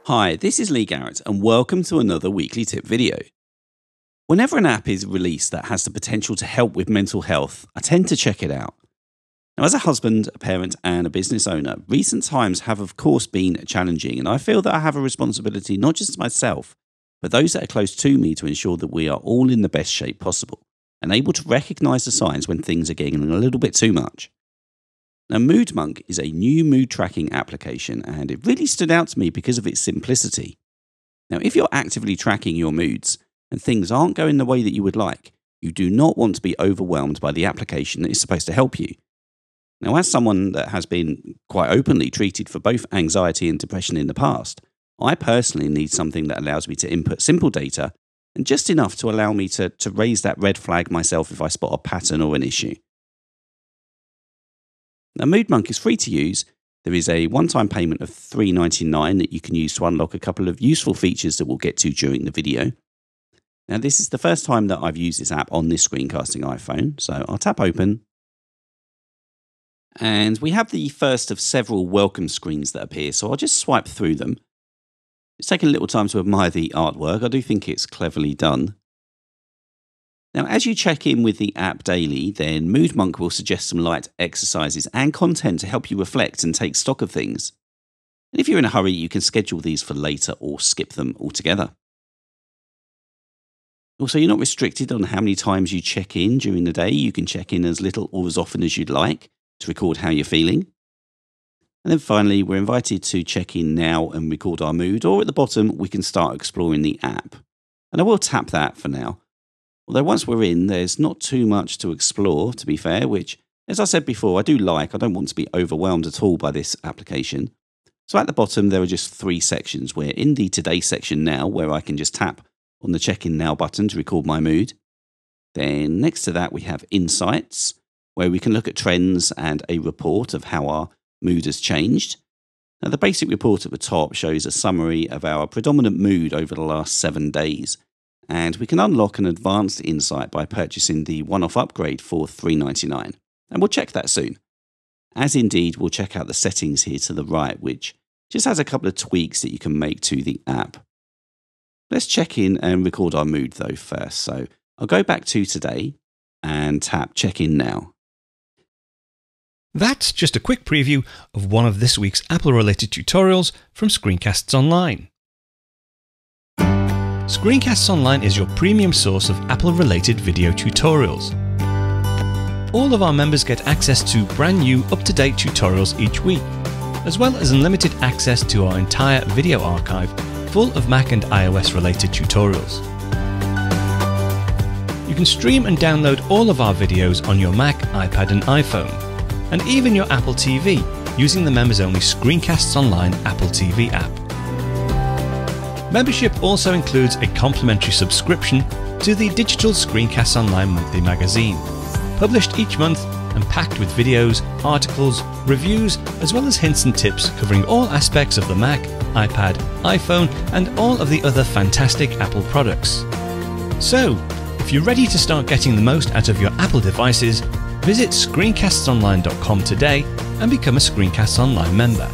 Hi, this is Lee Garrett and welcome to another weekly tip video. Whenever an app is released that has the potential to help with mental health, I tend to check it out. Now, as a husband, a parent and a business owner, recent times have of course been challenging, and I feel that I have a responsibility not just to myself, but those that are close to me to ensure that we are all in the best shape possible and able to recognise the signs when things are getting a little bit too much. Now, Moodmonk is a new mood tracking application, and it really stood out to me because of its simplicity. Now, if you're actively tracking your moods and things aren't going the way that you would like, you do not want to be overwhelmed by the application that is supposed to help you. Now, as someone that has been quite openly treated for both anxiety and depression in the past, I personally need something that allows me to input simple data and just enough to allow me to raise that red flag myself if I spot a pattern or an issue. Now, Moodmonk is free to use. There is a one-time payment of $3.99 that you can use to unlock a couple of useful features that we'll get to during the video. Now, this is the first time that I've used this app on this screencasting iPhone, so I'll tap open. And we have the first of several welcome screens that appear, so I'll just swipe through them. It's taken a little time to admire the artwork. I do think it's cleverly done. Now, as you check in with the app daily, then Moodmonk will suggest some light exercises and content to help you reflect and take stock of things. And if you're in a hurry, you can schedule these for later or skip them altogether. Also, you're not restricted on how many times you check in during the day. You can check in as little or as often as you'd like to record how you're feeling. And then finally, we're invited to check in now and record our mood, or at the bottom, we can start exploring the app. And I will tap that for now. Although once we're in, there's not too much to explore, to be fair, which, as I said before, I do like. I don't want to be overwhelmed at all by this application. So at the bottom, there are just three sections. We're in the Today section now, where I can just tap on the Check In Now button to record my mood. Then next to that, we have Insights, where we can look at trends and a report of how our mood has changed. Now, the basic report at the top shows a summary of our predominant mood over the last 7 days. And we can unlock an advanced insight by purchasing the one-off upgrade for $3.99. And we'll check that soon. As indeed, we'll check out the settings here to the right, which just has a couple of tweaks that you can make to the app. Let's check in and record our mood though first. So I'll go back to Today and tap Check In Now. That's just a quick preview of one of this week's Apple-related tutorials from Screencasts Online. Screencasts Online is your premium source of Apple-related video tutorials. All of our members get access to brand new, up-to-date tutorials each week, as well as unlimited access to our entire video archive full of Mac and iOS-related tutorials. You can stream and download all of our videos on your Mac, iPad and iPhone, and even your Apple TV using the members-only Screencasts Online Apple TV app. Membership also includes a complimentary subscription to the digital Screencasts Online monthly magazine, published each month and packed with videos, articles, reviews, as well as hints and tips covering all aspects of the Mac, iPad, iPhone, and all of the other fantastic Apple products. So, if you're ready to start getting the most out of your Apple devices, visit screencastsonline.com today and become a Screencasts Online member.